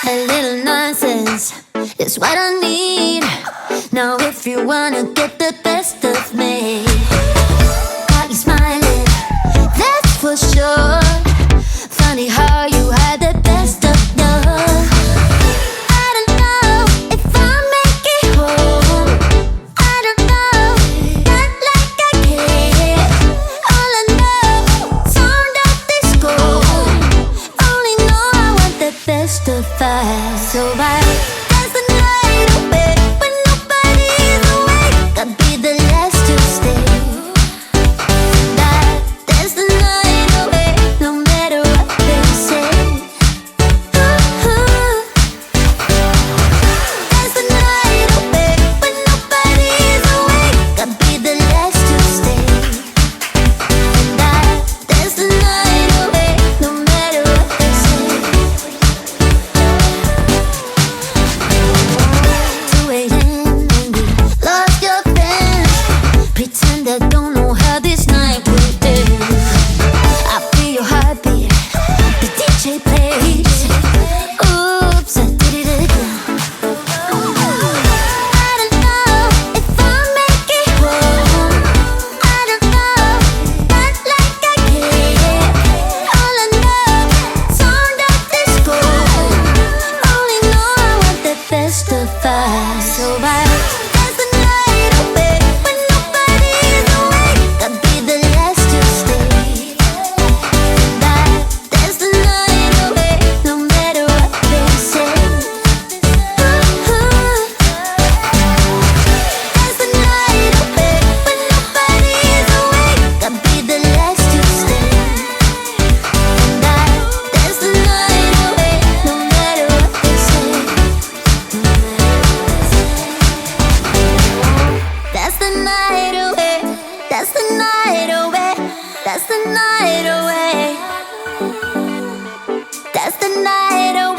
A little nonsense is what I need. Now if you wanna get the best of me, got you smiling, that's for sure. Funny how you had the best of love. I don't know if I'll make it home. I don't know, not like I care. All I know, sound of disco. Only know I want the best of us. So I dance the night away when nobody's awake. I'll be the last to stay. Dance the night away, no matter what they say. Dance the night away when nobody's awake. I'll be the last to stay. Dance the night away, no matter what they say. 2 a.m. and we lost your friends. Pretend I don't know how this night will end. I feel your heartbeat, the DJ plays. Oops, I did it again. I don't know if I'll make it home. I don't know, not like I care. All I know, sound of disco. Only know I want the best of us. So I dance the night away when nobody's awake. I'll be the last to stay. Dance the night away, no matter what they say. Dance the night away when nobody's awake. I'll be the last to stay. Dance the night away, no matter what they say. That's the night away. That's the night away. That's the night away. That's the night away.